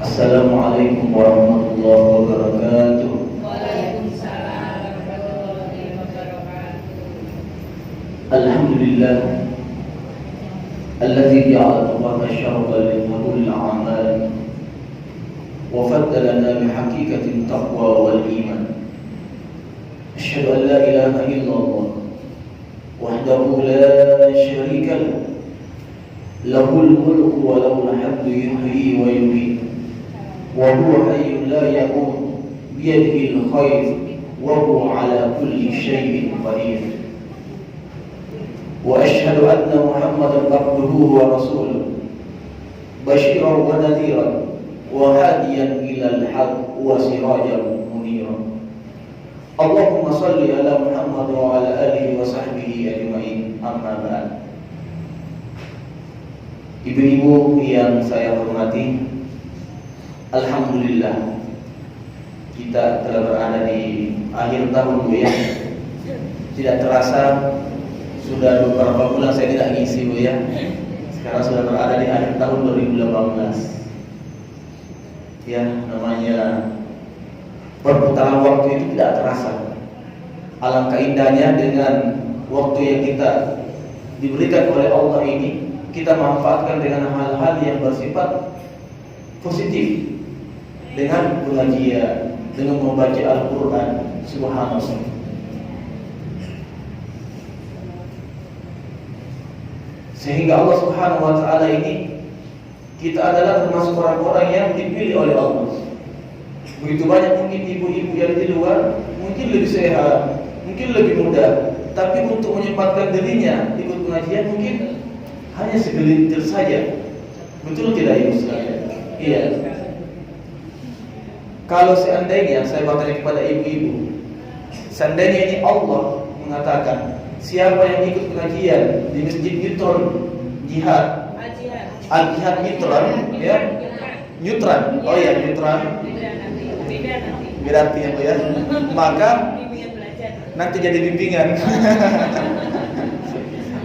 Assalamualaikum warahmatullahi wabarakatuh. Waalaikumsalam warahmatullahi wabarakatuh. Alhamdulillah alladzi ja'ala taqwa syarqan li qabul al-a'mal wa faddalana bi haqiqati taqwa wal iman. Asyhadu an la ilaha illallah wahdahu la syarika lahu lahul mulku wa lahul hamdu yuhyi wa yumiit wa huwa hayyun la yamut biyadihi al-khair wa huwa ala kulli syai'in qadir. Wa asyhadu anna Muhammadan abduhu wa rasuluh basyiran wa nadhiran wa hadiyan ila al-haqq wa sirajan munira. Allahumma salli ala Muhammad wa ala alihi wa sahbihi ajma'in. Amma ba'd. Ibu-ibu yang saya hormati, alhamdulillah kita telah berada di akhir tahun, Bu ya. Tidak terasa sudah beberapa bulan saya tidak ngisi, Bu ya. Sekarang sudah berada di akhir tahun 2018. Ya, namanya perputaran waktu itu tidak terasa. Alangkah indahnya dengan waktu yang kita diberikan oleh Allah ini, kita manfaatkan dengan hal-hal yang bersifat positif, dengan pengajian, dengan membaca Al-Quran. Subhanallah. Sehingga Allah Subhanahu wa Ta'ala ini, kita adalah termasuk orang-orang yang dipilih oleh Allah. Begitu banyak mungkin ibu-ibu yang di luar mungkin lebih sehat, mungkin lebih muda, tapi untuk menyempatkan dirinya ikut pengajian mungkin hanya segelintir saja. Betul tidak, ibu sekalian? Iya. Kalau seandainya saya bertanya kepada ibu-ibu, seandainya ini Allah mengatakan siapa yang ikut pengajian di Masjid Nyutron Jihad, Al-Jihad Nyutron, ya, Nyutron, oh ya Nyutron, berarti apa ya? Maka nanti jadi bimbingan.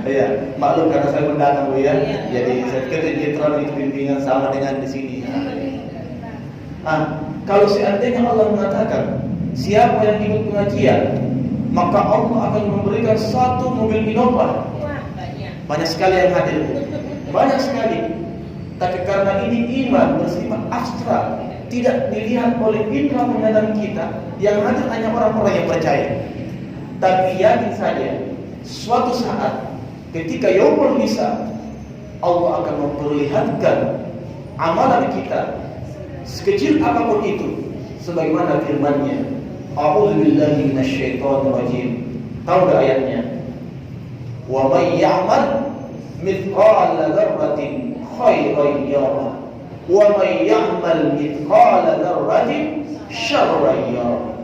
Ya, maklum karena saya pendatang, Bu ya. Jadi saya pikir Nyutron itu bimbingan sama dengan di sini. Kalau seandainya Allah mengatakan siapa yang ikut pengajian, maka Allah akan memberikan satu mobil Innova. Banyak sekali yang hadir, banyak sekali. Tapi karena ini iman bersifat abstrak, tidak dilihat oleh indera penglihatan kita, yang hadir hanya orang-orang yang percaya. Tapi yakin saja, suatu saat ketika yaumul hisab, Allah akan memperlihatkan amalan kita, sekecil apapun itu, sebagaimana firman-Nya, A'udzubillahi minasyaitonir rajim. Tahu enggak ayatnya? Wa may ya'mal mithqala dzarratin khairan yarah wa may ya'mal mithqala dzarratin syarran yarah.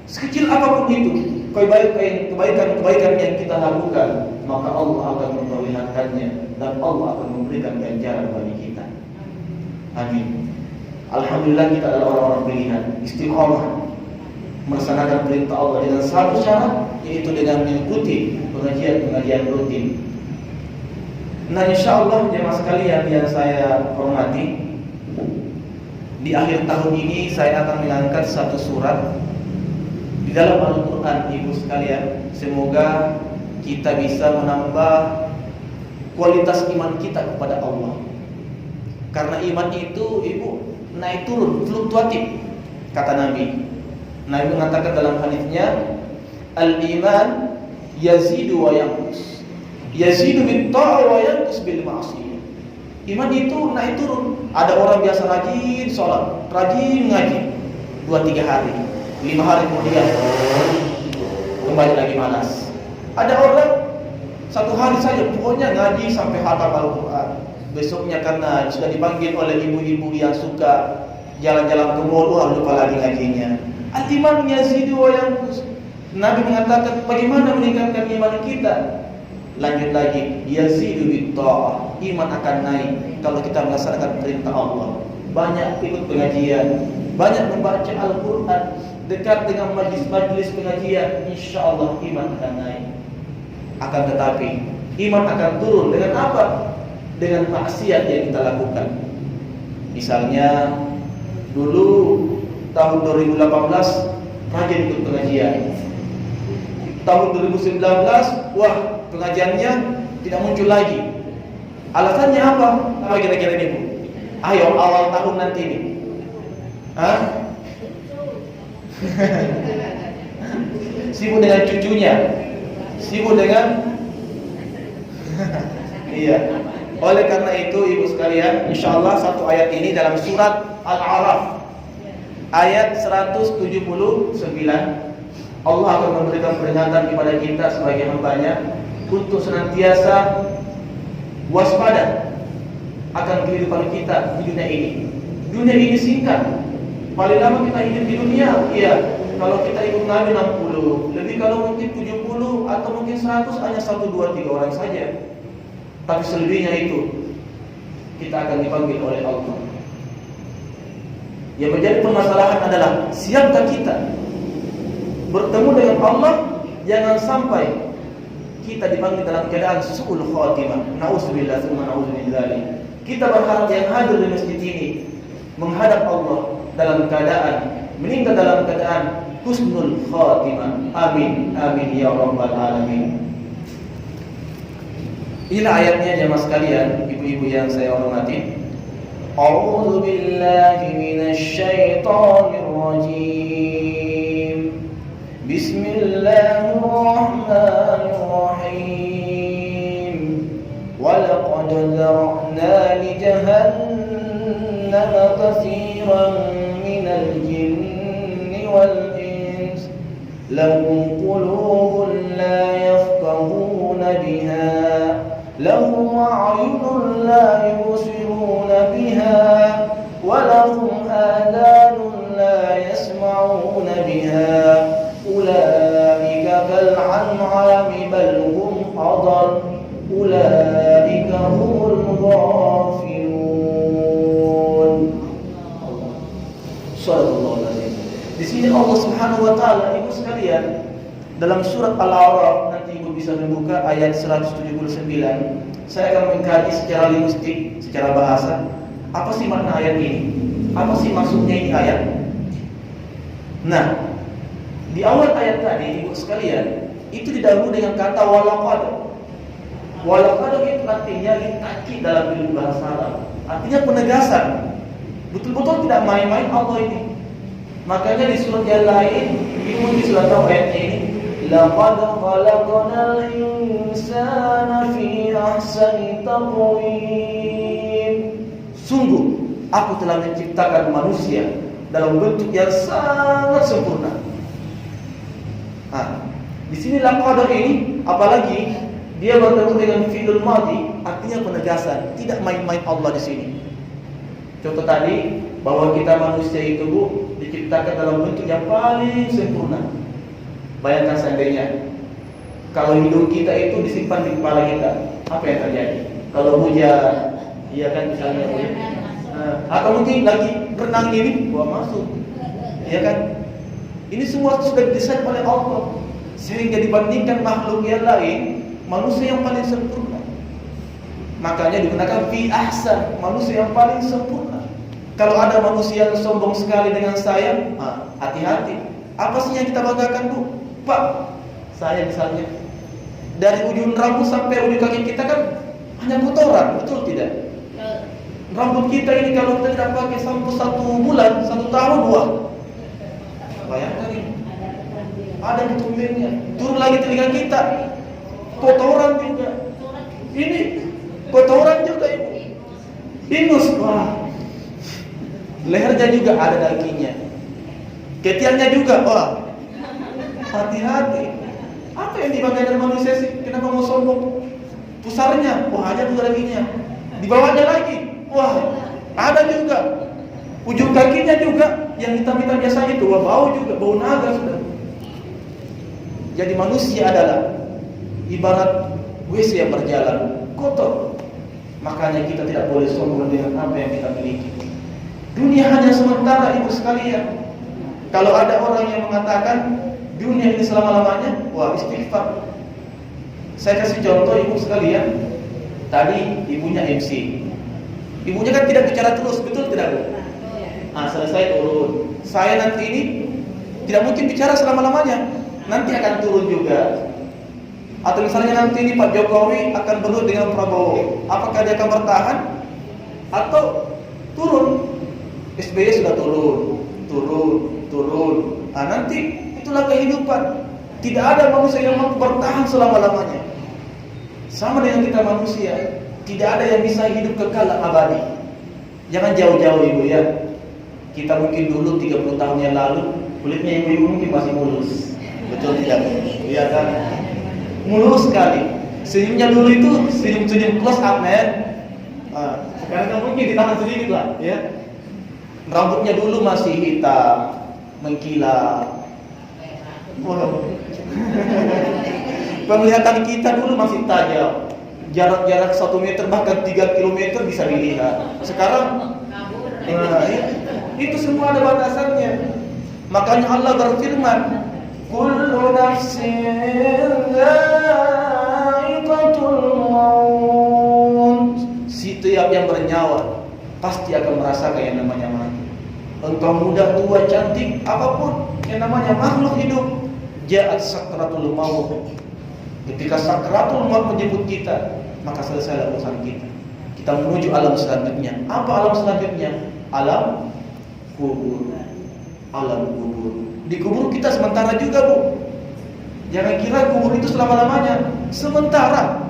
Sekecil apapun itu kebaikan yang kita lakukan, maka Allah akan memperlihatkannya dan Allah akan memberikan ganjaran bagi kita. Amin. Alhamdulillah kita adalah orang-orang pilihan, istiqomah melaksanakan perintah Allah dengan satu syarat, yaitu dengan mengikuti pengajian rutin. Nah, insyaallah jemaah sekalian yang saya hormati, di akhir tahun ini saya akan mengangkat satu surat di dalam Al-Quran, ibu sekalian. Semoga kita bisa menambah kualitas iman kita kepada Allah. Karena iman itu, ibu, naik turun, fluktuatif, kata Nabi. Nabi mengatakan dalam hadisnya, al-iman yazidu wa yanqus. Yazidu bit ta'ah wa yanqus bil ma'siyah. Iman itu naik turun. Ada orang biasa rajin sholat, rajin ngaji 2-3 hari, 5 hari kemudian kembali lagi malas. Ada orang 1 hari saja pokoknya ngaji sampai khatam Al-Quran. Besoknya karena sudah dipanggil oleh ibu-ibu yang suka jalan-jalan ke mall, lupa lagi ngajinya. Al-iman yazidu wa yanqus. Nabi mengatakan bagaimana meningkatkan iman kita? Lanjut lagi, yazidu bit ta'ah. Iman akan naik kalau kita melaksanakan perintah Allah. Banyak ikut pengajian, banyak membaca Al-Quran, dekat dengan majlis-majlis pengajian, insyaallah iman akan naik. Akan tetapi iman akan turun dengan apa? Dengan maksiat yang kita lakukan. Misalnya Dulu tahun 2018 rajin ikut pengajian. Tahun 2019, wah pengajiannya tidak muncul lagi. Alasannya apa? Apa kira-kira ini Bu? Ayo awal tahun nanti ini. Hah? Sibuk dengan cucunya, sibuk dengan iya. Oleh karena itu ibu sekalian, insyaallah satu ayat ini dalam surat Al-A'raf ayat 179, Allah akan memberikan peringatan kepada kita sebagai hamba-Nya untuk senantiasa waspada akan kehidupan kita di dunia ini. Dunia ini singkat. Paling lama kita hidup di dunia, iya. Kalau kita ikut Nabi 60, lebih kalau mungkin 70 atau mungkin 100 hanya 1, 2, 3 orang saja. Tapi selebihnya itu kita akan dipanggil oleh Allah. Yang menjadi permasalahan adalah siapkah kita bertemu dengan Allah? Jangan sampai kita dipanggil dalam keadaan su'ul khatimah. Nauzubillah tsumma nauzubillah. Kita berharap yang hadir di masjid ini menghadap Allah dalam keadaan meninggal dalam keadaan husnul khatimah. Amin amin ya rabbal alamin. Inilah ayatnya jemaah sekalian, ibu-ibu yang saya hormati. A'udzu billahi minasy syaithanir rajim. Bismillahirrahmanirrahim. Wa laqad zara'na li jahannama katsiran minal jinni wal ins lahum qulubun la yafqahuna biha لهم أعين لا يبصرون بها ولهم آذان لا يسمعون بها أولئك كالأنعام بل هم أضل أولئك هم الغافلون. Subhanallah. Di sini Allah Subhanahu wa taala, ibu sekalian, dalam surat Al-A'raf, nanti ibu bisa membuka ayat 179. Saya akan mengkaji secara linguistik, secara bahasa, apa sih makna ayat ini? Apa sih maksudnya ini ayat? Nah, di awal ayat tadi ibu sekalian, itu didahului dengan kata walaqad. Walaqad itu artinya litakid dalam ilmu bahasa Arab. Artinya penegasan. Betul-betul tidak main-main Allah ini. Makanya di surat yang lain, ibu bisa tahu ayatnya ini. Laqad khalaqnal insana fi ahsani taqwim. Sungguh aku telah menciptakan manusia dalam bentuk yang sangat sempurna. Nah, di sini laqad ini apalagi dia bertemu dengan fi'il madhi, artinya penegasan, tidak main-main Allah di sini. Contoh tadi bahwa kita manusia itu Bu diciptakan dalam bentuk yang paling sempurna. Bayangkan seandainya kalau hidung kita itu disimpan di kepala kita, apa yang terjadi? Kalau hujan, iya kan misalnya, atau mungkin lagi berenang ini, masuk, iya kan? Ini semua sudah didesain oleh Allah, sehingga dibandingkan makhluk yang lain, manusia yang paling sempurna. Makanya digunakan fi ahsan, manusia yang paling sempurna. Kalau ada manusia yang sombong sekali dengan saya, hati-hati. Apa sih yang kita banggakan Bu? Pak, saya misalnya dari ujung rambut sampai ujung kaki kita kan hanya kotoran, betul tidak? Rambut kita ini kalau kita tidak pakai sampo 1 bulan, 1 tahun, wah, bayangkan ini ada ketumbennya. Turun lagi telinga kita, kotoran juga. Ini kotoran juga Ibu. Ingus, wah, lehernya juga ada dagingnya. Ketiaknya juga, wah. Hati-hati. Apa yang dibanggakan manusia sih? Kenapa mau sombong? Pusarnya, wah ada juga dagingnya. Di bawahnya lagi, wah ada juga. Ujung kakinya juga yang hitam-hitam biasa itu, wah bau juga, bau naga sudah. Jadi manusia adalah ibarat WC yang berjalan, kotor. Makanya kita tidak boleh sombong dengan apa yang kita miliki. Dunia hanya sementara Ibu sekalian. Kalau ada orang yang mengatakan dunia ini selama-lamanya, wah istighfar. Saya kasih contoh Ibu sekalian. Tadi ibunya MC. Ibunya kan tidak bicara terus, betul tidak Bu? selesai turun. Saya nanti ini tidak mungkin bicara selama-lamanya, nanti akan turun juga. Atau misalnya nanti ini Pak Jokowi akan bertemu dengan Prabowo, apakah dia akan bertahan atau turun? SBY sudah turun. Nanti itulah kehidupan. Tidak ada manusia yang mampu bertahan selama-lamanya. Sama dengan kita manusia, tidak ada yang bisa hidup kekal abadi. Jangan jauh-jauh ibu ya. Kita mungkin dulu 30 tahun yang lalu kulitnya ibu-ibu mungkin masih mulus. Betul tidak? Iya kan? Mulus sekali. Senyumnya dulu itu senyum close up man. Sekarang kan mungkin ditahan sedikit lah ya. Rambutnya dulu masih hitam, mengkilat. Penglihatan kita dulu masih tajam. Jarak-jarak 1 meter bahkan 3 kilometer bisa dilihat. Sekarang itu semua ada batasannya. Makanya Allah berfirman, kullu nafsin dha'iqatul maut. Setiap yang bernyawa pasti akan merasakan yang namanya mati. Engkau muda, tua, cantik, apapun yang namanya makhluk hidup, ja'at sakratul maut. Ketika sakratul maut menjemput kita, maka selesailah urusan kita. Kita menuju alam selanjutnya. Apa alam selanjutnya? Alam kubur. Alam kubur. Di kubur kita sementara juga, Bu. Jangan kira kubur itu selama-lamanya. Sementara.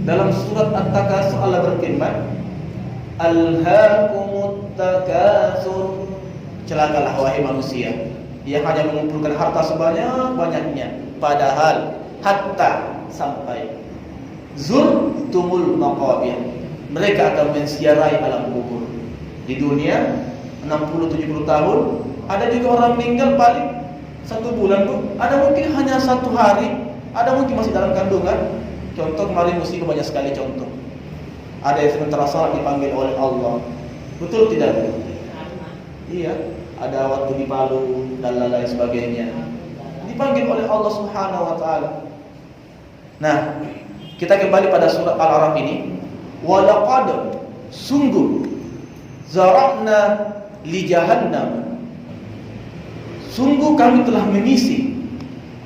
Dalam surat At-Takatsur Allah berfirman, Alhaakumut takatsur. Celakalah wahai manusia yang hanya mengumpulkan harta sebanyak-banyaknya, padahal hatta sampai zurtumul maqabir, mereka akan menziarahi alam kubur. Di dunia 60-70 tahun, ada juga orang meninggal paling 1 bulan, Bu. Ada mungkin hanya 1 hari, ada mungkin masih dalam kandungan. Contoh kemarin musibah banyak sekali contoh. Ada yang sementara salat dipanggil oleh Allah. Betul tidak, Bu? Iya, ada waktu di Palu dan lain sebagainya. Dipanggil oleh Allah Subhanahu wa taala. Nah, kita kembali pada surat Al-A'raf ini. Walaqad sungguh zara'na li jahannam. Sungguh kami telah mengisi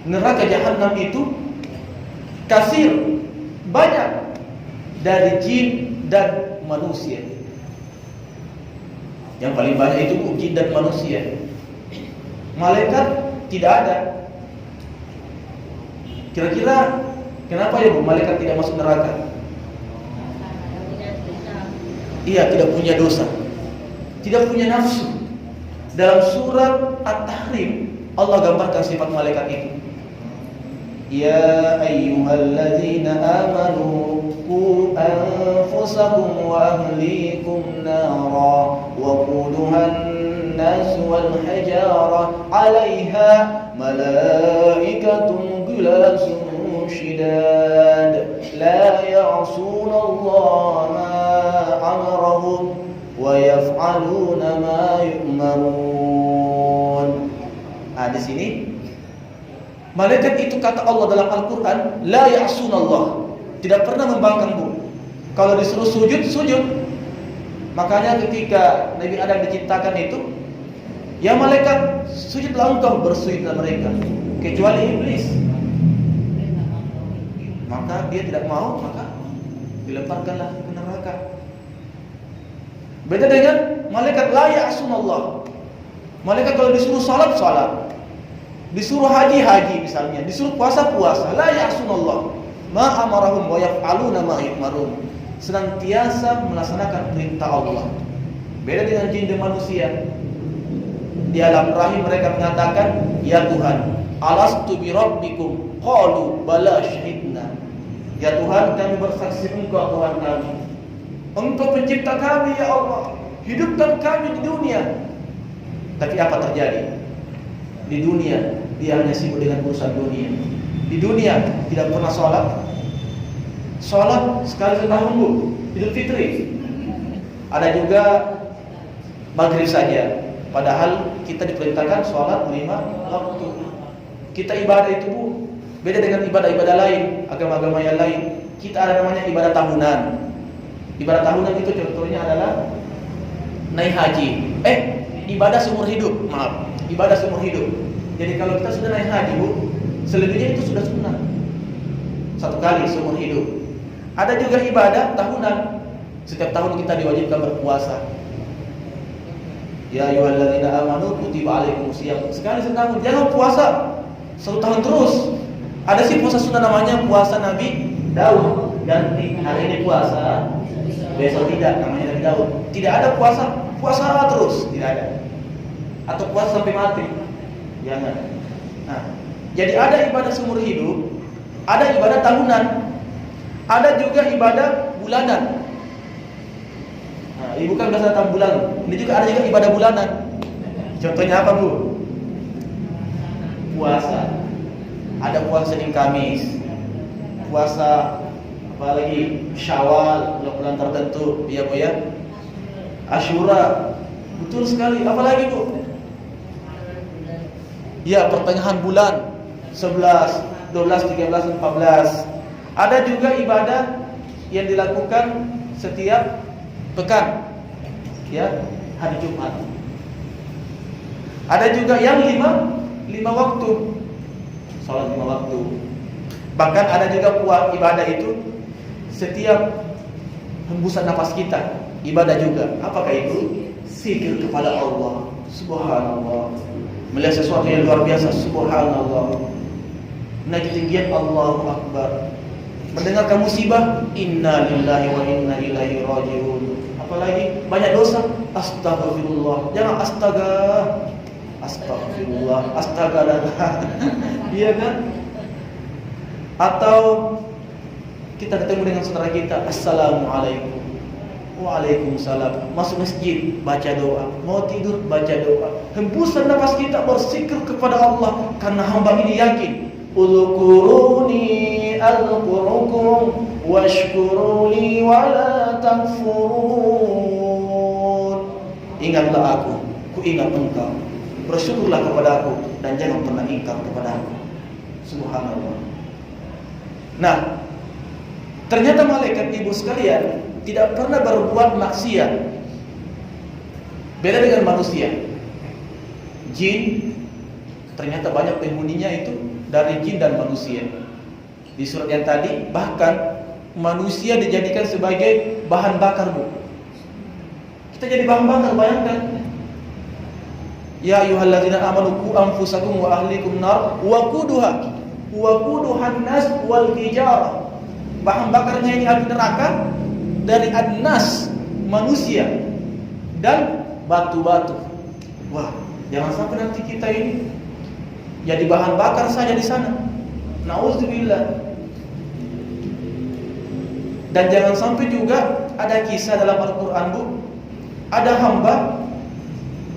neraka jahanam itu kasir, banyak, dari jin dan manusia. Yang paling banyak itu jin dan manusia. Malaikat tidak ada. Kira-kira kenapa ya, Bu, malaikat tidak masuk neraka? Iya, tidak punya dosa, tidak punya nafsu. Dalam surat At-Tahrim Allah gambarkan sifat malaikat itu. Ya ayyuhalladzina amanu qu anfusakum wa ahlikum nara wa quduhan nas wal hajara 'alaiha malaikatun ghilazun shidad la ya'suna Allah ma amarahum wa yaf'aluna ma yu'marun. Di sini malaikat itu kata Allah dalam Al-Quran, la ya'sunallah, tidak pernah membangkang, Bu. Kalau disuruh sujud, sujud. Makanya ketika Nabi Adam diciptakan itu, ya malaikat, sujudlah engkau, bersujudlah mereka, kecuali iblis. Maka dia tidak mau, maka dilemparkanlah ke neraka. Beda dengan malaikat la ya'sunallah. Malaikat kalau disuruh salat, salat. Disuruh haji, haji misalnya. Disuruh puasa, puasa. La ya'sunallah ma amarahum wa yaf'aluna ma yu'marun. Senantiasa melaksanakan perintah Allah. Beda dengan jin dan manusia. Di alam rahim mereka mengatakan, ya Tuhan, alastu bi rabbikum? Qalu bala syahidna. Ya Tuhan, kami bersaksi Engkau Tuhan kami. Engkau pencipta kami, ya Allah. Hidupkan kami di dunia. Tapi apa terjadi? Di dunia dia hanya sibuk dengan urusan dunia. Di dunia tidak pernah sholat. Sholat sekali setahun, Bu, Idul Fitri. Ada juga maghrib saja. Padahal kita diperintahkan sholat 5 waktu. Kita ibadah itu, Bu, beda dengan ibadah-ibadah lain, agama-agama yang lain. Kita ada namanya ibadah tahunan. Ibadah tahunan itu contohnya adalah naik haji. Ibadah seumur hidup, maaf. Ibadah seumur hidup. Jadi kalau kita sudah naik haji, Bu, selebihnya itu sudah sunnah. Satu kali seumur hidup. Ada juga ibadah tahunan. Setiap tahun kita diwajibkan berpuasa. Ya ayyuhalladzina amanu kutiba alaikumusiyam. Sekali setahun, jangan puasa 1 tahun terus. Ada sih puasa sunnah namanya puasa Nabi Daud. Ganti hari ini puasa, besok tidak, namanya Nabi Daud. Tidak ada puasa terus, tidak ada. Atau puasa sampai mati. Jangan. Nah, jadi ada ibadah seumur hidup, ada ibadah tahunan, ada juga ibadah bulanan. Nah, ibu kan biasa datang bulan. Ini juga ada juga ibadah bulanan. Contohnya apa, Bu? Puasa. Ada puasa Senin Kamis. Puasa apalagi Syawal, bulan tertentu, iya Bu ya. Asyura. Betul sekali. Apalagi, Bu? Ya, pertengahan bulan 11, 12, 13, 14. Ada juga ibadah yang dilakukan setiap pekan, ya, hari Jumat. Ada juga yang lima waktu, salat 5 waktu. Bahkan ada juga ibadah itu setiap hembusan nafas kita, ibadah juga. Apakah itu? Zikir kepada Allah. Subhanallah. Melihat sesuatu yang luar biasa, subhanallah. Naik ketinggian, Allahu Akbar. Mendengarkan musibah, inna lillahi wa inna ilaihi raji'un. Apalagi banyak dosa, astagfirullah. Jangan astaga. Astagfirullah, astaga. Iya kan? Atau kita ketemu dengan saudara kita, assalamualaikum. Waalaikumsalam. Masuk masjid, baca doa. Mau tidur, baca doa. Hembusan nafas kita berzikir kepada Allah. Karena hamba ini yakin, Udhkuruni adhkurukum washkuruni wala takfurun. Ingatlah aku ingat engkau. Bersyukurlah kepada aku dan jangan pernah ingkar kepada aku. Subhanallah. Nah, ternyata malaikat, ibu sekalian, tidak pernah berbuat maksiat. Beda dengan manusia. Jin ternyata banyak penghuninya itu dari jin dan manusia. Di surat yang tadi bahkan manusia dijadikan sebagai bahan bakar, Bu. Kita jadi bahan bakar, bayangkan. Ya ayyuhalladzina amanu qu anfusakum wa ahlikum nar waquduhan nas wal hijarah. Bahan bakarnya ini api neraka dari annas, manusia, dan batu-batu. Wah, jangan sampai nanti kita ini jadi bahan bakar saja di sana. Nauzubillah. Dan jangan sampai juga ada kisah dalam Al-Quran, Bu. Ada hamba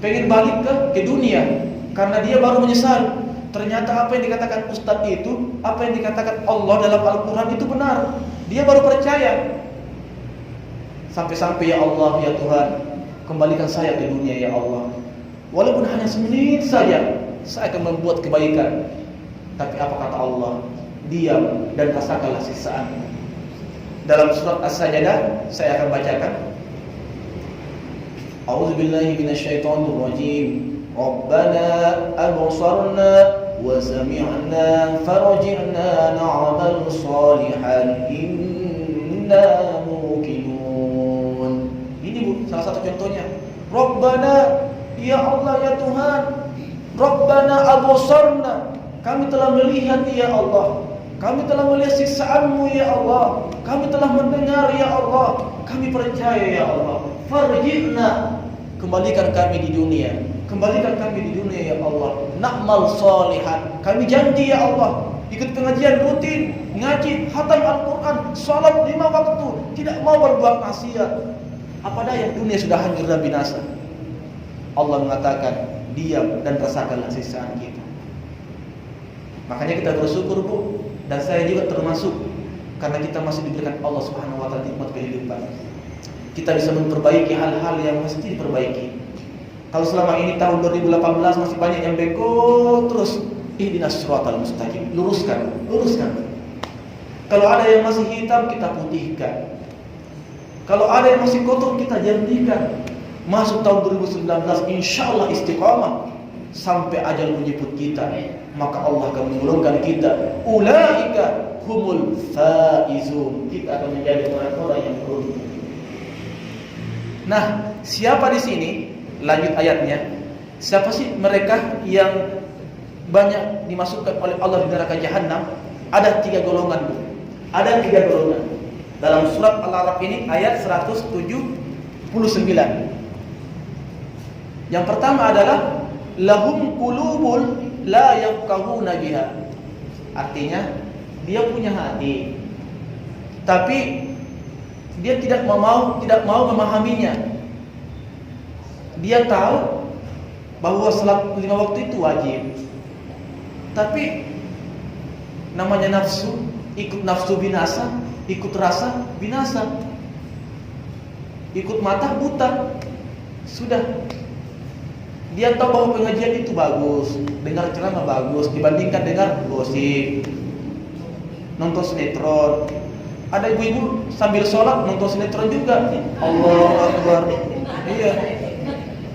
pengen balik ke dunia karena dia baru menyesal. Ternyata apa yang dikatakan Ustadz itu, apa yang dikatakan Allah dalam Al-Quran itu benar. Dia baru percaya. Sampai-sampai, ya Allah, ya Tuhan, kembalikan saya ke dunia, ya Allah. Walaupun hanya semenit saja, saya akan membuat kebaikan. Tapi apa kata Allah? Diam dan rasakanlah siksaan. Dalam surat As-Sajdah saya akan bacakan. A'udzubillahi minasyaitonir rajim. Rabbana absarna wa sami'na farji'na na'mal shalihan inna muqinun. Ini, Bu, salah satu contohnya. Rabbana, ya Allah, ya Tuhan. Rabbana absarna, kami telah melihat, ya Allah. Kami telah melihat siksaan-Mu, ya Allah. Kami telah mendengar, ya Allah. Kami percaya, ya Allah. Farji'na, kembalikan kami di dunia. Kembalikan kami di dunia, ya Allah. Na'mal shalihan, kami janji, ya Allah, ikut pengajian rutin, ngaji, khatam Al-Quran, salat 5 waktu, tidak mau berbuat maksiat. Apa daya, dunia sudah hancur dan binasa. Allah mengatakan, diam dan rasakanlah siksaan kita. Makanya kita bersyukur, Bu. Dan saya juga termasuk, karena kita masih diberikan Allah Subhanahu wa ta'ala nikmat kehidupan. Kita bisa memperbaiki hal-hal yang mesti diperbaiki. Kalau selama ini tahun 2018 masih banyak yang bengkok terus, ihdinas siratal mustaqim, luruskan. Kalau ada yang masih hitam, kita putihkan. Kalau ada yang masih kotor, kita jernihkan. masuk tahun 2019 insya Allah istiqamah sampai ajal menjemput kita, maka Allah akan menggolongkan kita ulaika humul faizun, kita akan menjadi orang-orang yang beruntung. Nah, siapa di sini? Lanjut ayatnya. Siapa sih mereka yang banyak dimasukkan oleh Allah di neraka jahanam? Ada 3 golongan. Ada 3 golongan. Dalam surat Al-A'raf ini ayat 179. Yang pertama adalah lahum qulubun la yafqahuna biha. Artinya dia punya hati, tapi dia tidak mau memahaminya. Dia tahu bahwa salat 5 waktu itu wajib, tapi namanya nafsu, ikut nafsu binasa, ikut rasa binasa, ikut mata buta. Sudah. Dia tahu bahwa pengajian itu bagus, dengar ceramah bagus dibandingkan dengar gosip, nonton sinetron. Ada ibu-ibu sambil sholat nonton sinetron juga. Allahu Akbar. Iya.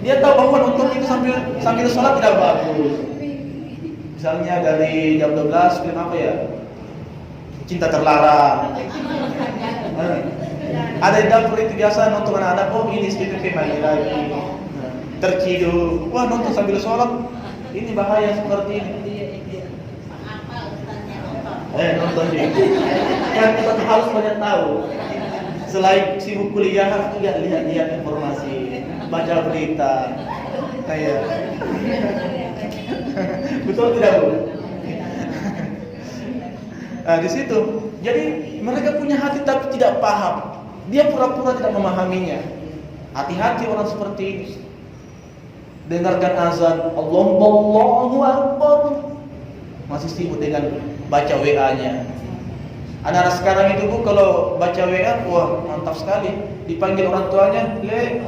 Dia tahu bahwa nonton itu sambil sholat tidak bagus. Misalnya dari jam 12 film apa ya? Cinta Terlarang. Ada di dapur itu biasa nonton anak-anak, oh ini SPPP lagi. Terciduk, wah nonton sambil sholat, ini bahaya seperti ini. Nonton juga. Kan kita harus banyak tahu. Selain sibuk kuliah harus juga lihat informasi, baca berita. Kayak betul tidak, Bu? Nah, di situ. Jadi mereka punya hati tapi tidak paham. Dia pura-pura tidak memahaminya. Hati-hati orang seperti ini. Dengarkan azan, Allahu Akbar, masih sibuk dengan baca WA-nya. Anak-anak sekarang itu, Bu, kalau baca WA, wah mantap sekali. Dipanggil orang tuanya, Le.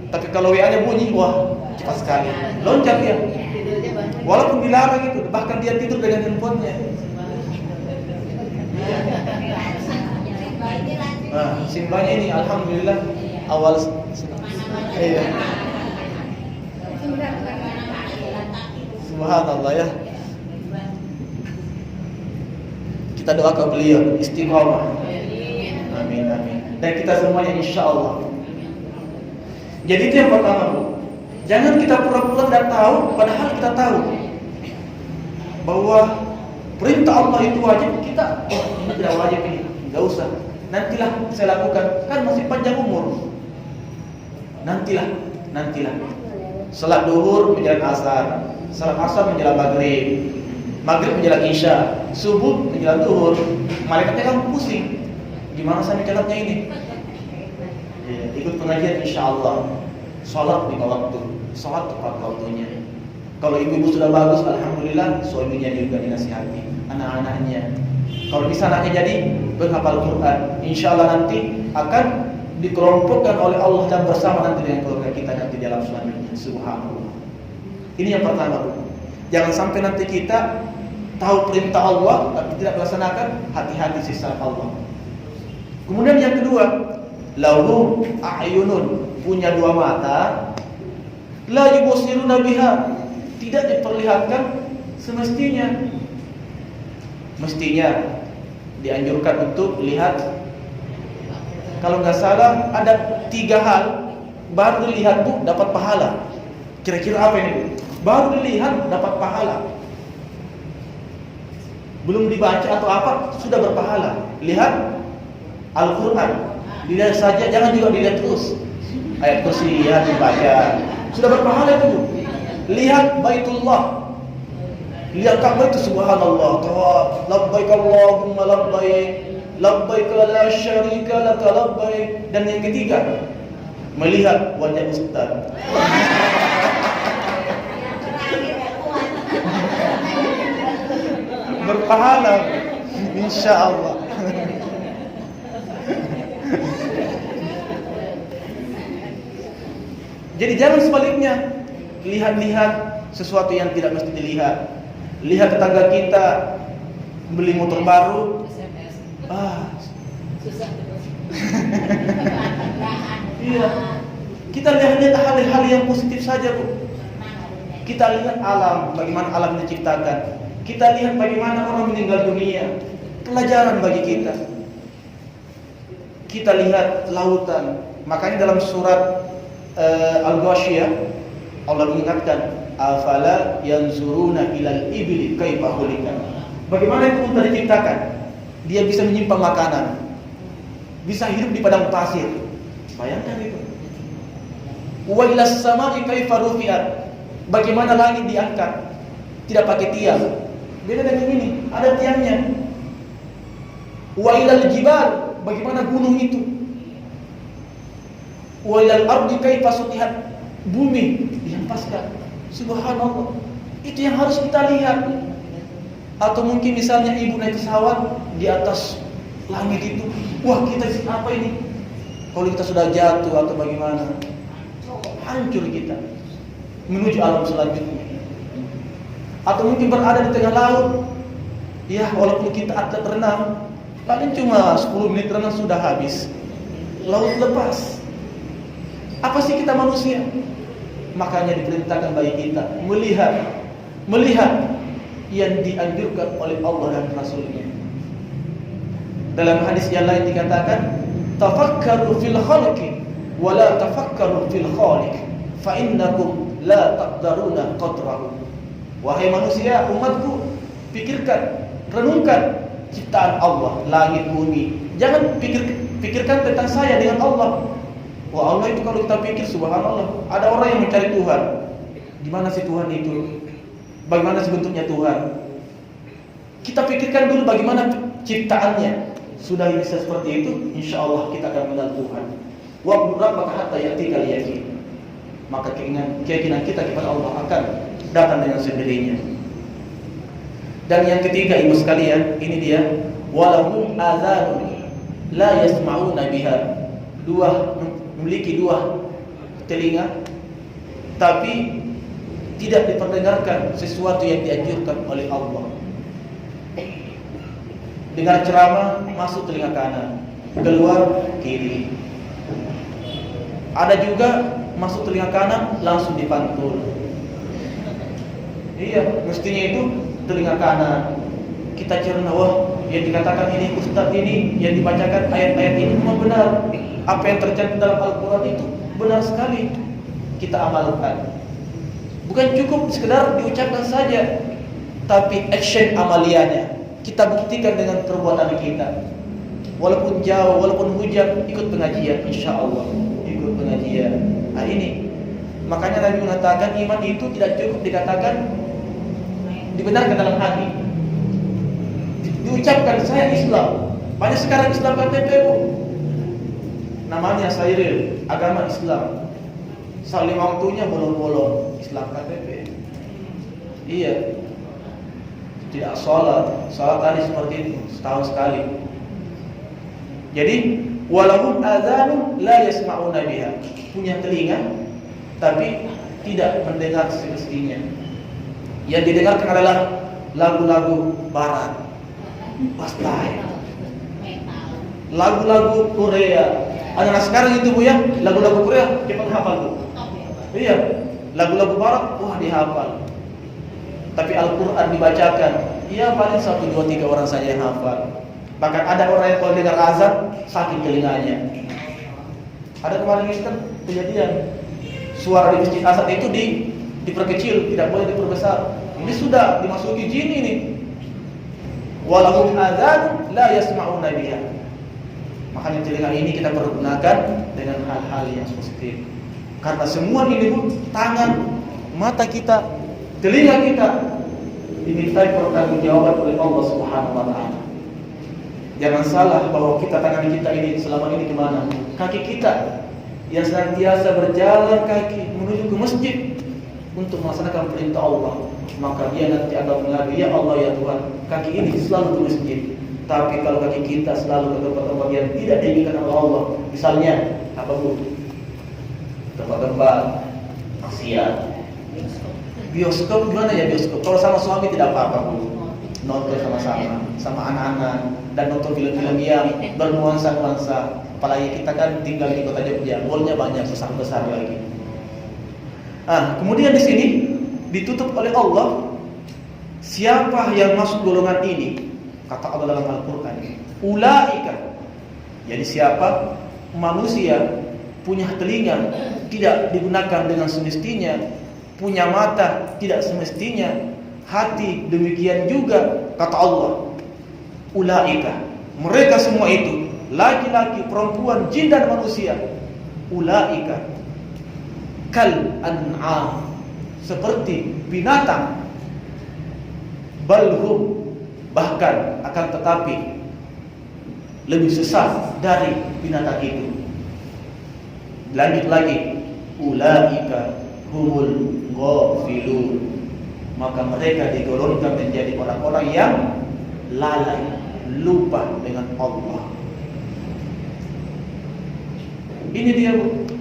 Tapi kalau WA-nya bunyi, wah cepat sekali. Loncat dia. Walaupun dilarang itu, bahkan dia tidur dengan handphonenya. Nah, simbanya ini alhamdulillah awal. Subhanallah ya. Kita doakan beliau istiqamah. Amin amin. Dan kita semuanya insyaallah. Jadi itu yang pertama, Bu. Jangan kita pura-pura tidak tahu padahal kita tahu bahwa perintah Allah itu wajib, kita ini tidak wajib ini. Enggak usah. Nantilah saya lakukan, kan masih panjang umur. Nantilah. Salat duhur menjelang asar, salat asar menjelang maghrib, maghrib menjelang isya, subuh menjelang duhur. Malaikatnya kan pusing. Gimana saya mencatatnya ini? Ya, ikut pengajian insyaallah. Salat 5 waktu, salat tepat waktunya. Kalau ibu-ibu sudah bagus, alhamdulillah, suaminya juga dinasihati, anak-anaknya. Kalau bisa anaknya jadi penghafal Quran, insyaallah nanti akan dikelompokkan oleh Allah dan bersama nanti dengan keluarga kita nanti dalam selanjutnya. Subhanallah. Ini yang pertama. Jangan sampai nanti kita tahu perintah Allah tapi tidak melaksanakan, hati-hati sisa Allah. Kemudian yang kedua, lahum a'yunun, punya 2 mata, la yubsiruna biha, tidak diperlihatkan semestinya. Mestinya dianjurkan untuk lihat. Kalau nggak salah ada 3 hal baru dilihat, Bu, dapat pahala. Kira-kira apa ini, Bu? Baru dilihat dapat pahala. Belum dibaca atau apa sudah berpahala. Lihat Al-Quran, dilihat saja, jangan juga dilihat terus. Ayat kursi ya dibaca, sudah berpahala itu, Bu. Lihat Baitullah, lihat Ka'bah itu, subhanallah. Labbaik Allahumma labbaik, labbaik la syarika laka labbaik. Dan yang ketiga, melihat wajah Ustaz. Berpahala insyaallah. Jadi jangan sebaliknya, lihat-lihat sesuatu yang tidak mesti dilihat. Lihat tetangga kita beli motor baru, susah. Iya. Kita lihat hal-hal yang positif saja, Bu. Kita lihat alam, bagaimana alam diciptakan. Kita lihat bagaimana orang meninggal dunia. Pelajaran bagi kita. Kita lihat lautan. Makanya dalam surat Al-Ghasyiyah Allah mengingatkan, afala yanzuruna ilal ibli kaifa khuliqat. Bagaimana itu unta diciptakan? Dia bisa menyimpan makanan, bisa hidup di padang pasir. Bayangkan itu. Wa ilas samai kaifa rufi'at. Bagaimana langit diangkat, tidak pakai tiang. Beda dengan ini, ada tiangnya. Wa ilal jibal, bagaimana gunung itu. Wa ilal ardi kaifa sutihat, bumi dihempaskan. Subhanallah. Itu yang harus kita lihat. Atau mungkin misalnya ibu naik pesawat di atas langit itu, wah kita apa ini? Kalau kita sudah jatuh atau bagaimana, hancur kita menuju alam selanjutnya. Atau mungkin berada di tengah laut, ya walaupun kita atlet renang, paling cuma 10 menit renang sudah habis, laut lepas. Apa sih kita manusia? Makanya diperintahkan bagi kita melihat yang dianjurkan oleh Allah dan Rasulnya. Dalam hadis yang lain dikatakan, tafakkaru fil khalqi wa la tafakkaru fil khaliq fa innakum la taqdaruna qadrahu. Wahai manusia, umatku, pikirkan, renungkan ciptaan Allah, langit, bumi. Jangan pikirkan tentang saya dengan Allah. Wah, Allah itu kalau kita pikir, subhanallah, ada orang yang mencari Tuhan. Gimana sih Tuhan itu? Bagaimana sih bentuknya Tuhan? Kita pikirkan dulu bagaimana ciptaannya. Sudah bisa seperti itu, insya Allah kita akan mengenal Tuhan. Wa'budu rabbaka hatta ya'tikal yaqin. Maka keyakinan kita kepada Allah akan datang dengan sendirinya. Dan yang ketiga, ibu sekalian, ini dia, walahum adzanun la yasma'una biha. Memiliki dua telinga, tapi tidak diperdengarkan sesuatu yang dianjurkan oleh Allah. Dengar ceramah masuk telinga kanan, keluar kiri. Ada juga masuk telinga kanan langsung dipantul. Iya, mestinya itu telinga kanan. Kita cerna, wah yang dikatakan ini ustaz ini, yang dibacakan ayat-ayat ini memang benar. Apa yang tercantum dalam Al-Quran itu benar sekali. Kita amalkan. Bukan cukup sekedar diucapkan saja, tapi action amaliannya kita buktikan dengan perbuatan kita. Walaupun jauh, walaupun hujan, ikut pengajian, insya Allah ikut pengajian. Nah ini, makanya Nabi mengatakan iman itu tidak cukup dikatakan, dibenarkan dalam hati, diucapkan saya Islam. Banyak sekarang Islam KTP, Bu. Namanya Sairil, agama Islam. Saling waktunya bolong-bolong, Islam KTP. Iya. Tidak sholat tadi seperti itu, setahun sekali. Jadi, walahum adzanun la yasma'una biha. Punya telinga, tapi tidak mendengar semestinya. Yang didengarkan adalah lagu-lagu barat, pasti, lagu-lagu Korea. Anak sekarang itu, Bu, ya, lagu-lagu Korea cepat hafal, Bu. Iya, lagu-lagu barat, wah dihafal. Tapi Al-Quran dibacakan, ya paling 1, 2, 3 orang saja yang hafal. Bahkan ada orang yang kalau dengar azan sakit telinganya. Ada kemarin itu kan kejadian, suara di masjid azan itu diperkecil, tidak boleh diperbesar. Ini sudah dimasuki jin ini. Walahum adzan la yasma'una biha. Makanya telinga ini kita perlu gunakan dengan hal-hal yang positif. Karena semua ini, Bu, tangan, mata kita, telinga kita dimintai pertanggungjawaban oleh Allah Subhanahu wa taala. Jangan salah bahwa tangan kita ini selama ini kemana? Kaki kita yang senantiasa berjalan kaki menuju ke masjid untuk melaksanakan perintah Allah. Maka dia nanti akan mengadu, ya Allah ya Tuhan, kaki ini selalu ke masjid. Tapi kalau kaki kita selalu ke tempat-tempat yang tidak diinginkan oleh Allah, misalnya apa, Bu? Tempat-tempat maksiat. Bioskop gimana ya bioskop? Kalau sama suami tidak apa-apa, Bu. Nonton sama-sama, sama anak-anak, dan nonton film-film yang bernuansa-nuansa Apalagi kita kan tinggal di kota Jogja, mallnya banyak besar-besar lagi. Kemudian di sini ditutup oleh Allah, siapa yang masuk golongan ini? Kata Allah dalam Al-Quran, ulaika. Jadi siapa? Manusia punya telinga tidak digunakan dengan semestinya, punya mata tidak semestinya, hati demikian juga. Kata Allah, ulaika, mereka semua itu, laki-laki, perempuan, jin dan manusia, ulaika kal an'am, seperti binatang, balhum, bahkan akan tetapi lebih sesat dari binatang itu. Lanjut lagi, ulaika humul ghafilun, maka mereka digolongkan menjadi orang-orang yang lalai, lupa dengan Allah. Ini dia,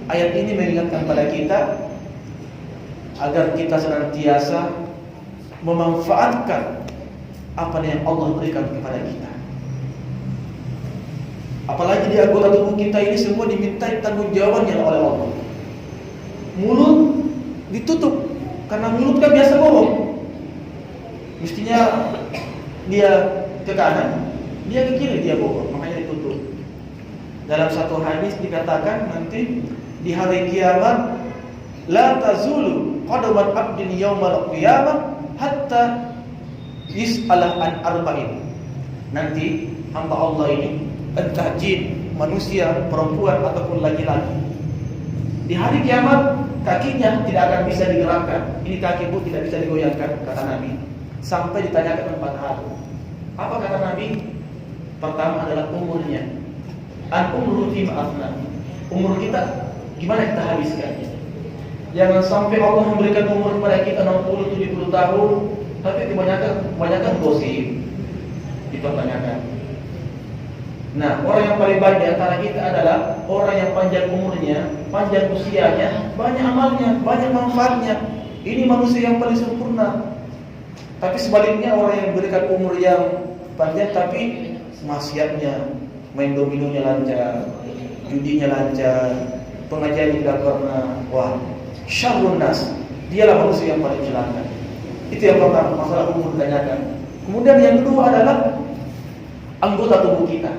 ayat ini mengingatkan pada kita agar kita senantiasa memanfaatkan apa yang Allah berikan kepada kita. Apalagi di anggota tubuh kita ini semua dimintai tanggung-jawabannya oleh Allah. Mulut ditutup, karena mulut kan biasa ngomong. Mestinya dia ke kanan, dia ke kiri, dia bohong, makanya ditutup. Dalam satu hadis dikatakan nanti di hari kiamat, la tazulu qadamat abdin yaumal qiyamah hatta yus'alah an arba'in. Nanti hamba Allah ini, entah jin, manusia, perempuan ataupun laki-laki, di hari kiamat kakinya tidak akan bisa digerakkan. Ini kaki Bu tidak bisa digoyangkan, kata Nabi, sampai ditanyakan 4 hal. Apa kata Nabi? Pertama adalah umurnya. Al-umru fi ma'afna. Umur kita gimana kita habiskannya? Jangan sampai Allah memberikan umur kepada kita 60-70 tahun, tapi kebanyakan gosip dipertanyakan. Nah, orang yang paling baik di antara kita adalah orang yang panjang umurnya, panjang usianya, banyak amalnya, banyak manfaatnya. Ini manusia yang paling sempurna. Tapi sebaliknya, orang yang berikan umur yang panjang tapi maksiatnya, main dominonya lancar, judinya lancar, pengajian tidak pernah, wah, syarrun nas, dialah manusia yang paling celaka. Itu yang pertama, masalah umur ditanyakan. Kemudian yang kedua adalah anggota tubuh kita.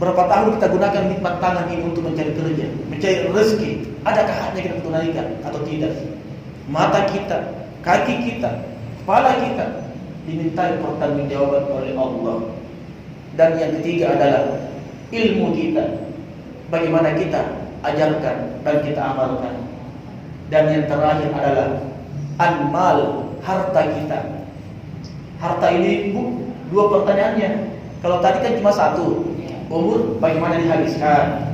Berapa tahun kita gunakan nikmat tangan ini untuk mencari kerja, mencari rezeki? Adakah haknya kita tunaikan atau tidak? Mata kita, kaki kita, kepala kita dimintai pertanggungjawaban oleh Allah. Dan yang ketiga adalah ilmu kita, bagaimana kita ajarkan dan kita amalkan. Dan yang terakhir adalah al-mal, harta kita. Harta ini Bu, 2 pertanyaannya. Kalau tadi kan cuma 1, umur bagaimana dihabiskan,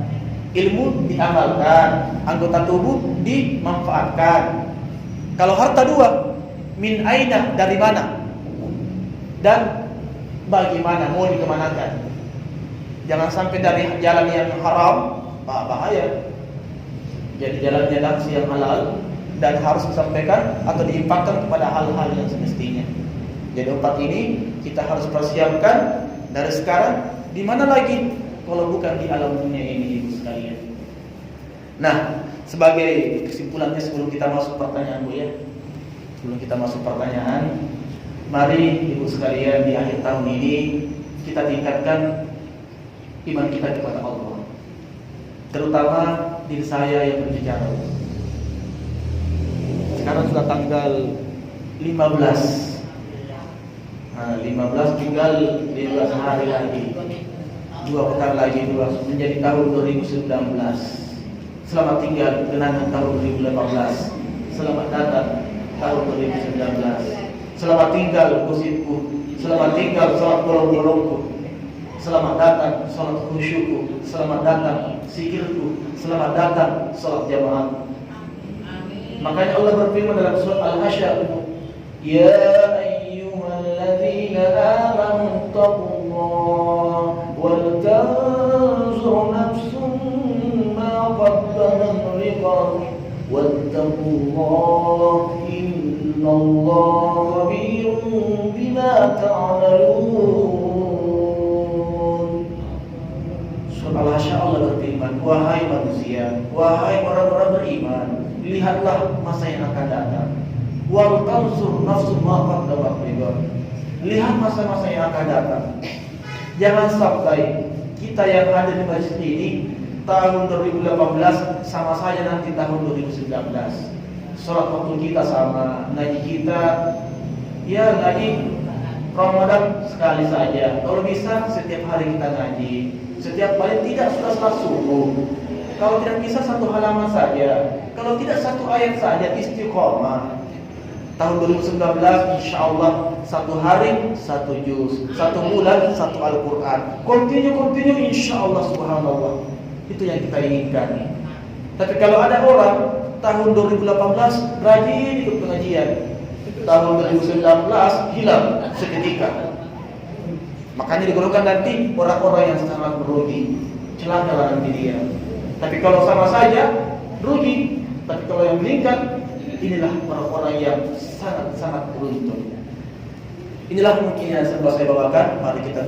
ilmu diamalkan, anggota tubuh dimanfaatkan. Kalau harta 2, min aina, dari mana, dan bagaimana mau dikemanakan. Jangan sampai dari jalan yang haram, bahaya. Jadi jalannya langsung yang halal dan harus disampaikan atau diimpakkan kepada hal-hal yang semestinya. Jadi 4 ini kita harus persiapkan dari sekarang. Di mana lagi kalau bukan di alam dunia ini, Ibu sekalian. Nah, sebagai kesimpulannya sebelum kita masuk pertanyaan Bu ya, sebelum kita masuk pertanyaan, mari Ibu sekalian di akhir tahun ini kita tingkatkan iman kita kepada Allah. Terutama diri saya yang berbicara. Sekarang sudah tanggal 15. Nah, 15 tinggal 15 hari lagi. 2 pekan lagi menjadi tahun 2019. Selamat tinggal kenangan tahun 2018. Selamat datang tahun 2019. Selamat tinggal gosipku. Selamat tinggal salat bolong-bolongku. Selamat datang salat khusyukku. Selamat datang zikirku. Selamat datang salat jamaah. Makanya Allah berfirman dalam surat Al-Hasyr, ya ayyuhalladzina amanu taqullaha wal tanzur nafsum ma qaddamat liqad wattaqullaha innallaha khabirun bima ta'malun. Allah berfirman, wahai manusia, wahai orang-orang beriman, lihatlah masa yang akan datang. Wal tanzur nafsun ma qaddamat lighad. Lihat masa-masa yang akan datang. Jangan sampai kita yang ada di masjid ini tahun 2018 sama saja nanti tahun 2019. Sholat waktu kita sama, ngaji kita ya ngaji Ramadan sekali saja. Kalau bisa setiap hari kita ngaji. Setiap paling tidak sudah salat subuh. Kalau tidak bisa satu halaman saja. Kalau tidak satu ayat saja, istiqomah. Tahun 2019 insya Allah satu hari satu juz, satu bulan satu Al-Quran. Continue insya Allah subhanallah. Itu yang kita inginkan. Tapi kalau ada orang tahun 2018 rajin ikut pengajian, tahun 2019 hilang seketika. Makanya digolongkan nanti orang-orang yang sangat merugi, celaka nanti dia. Tapi kalau sama saja rugi. Tapi kalau yang meningkat, inilah orang-orang yang sangat-sangat beruntung. Inilah mungkin yang saya bawakan. Mari kita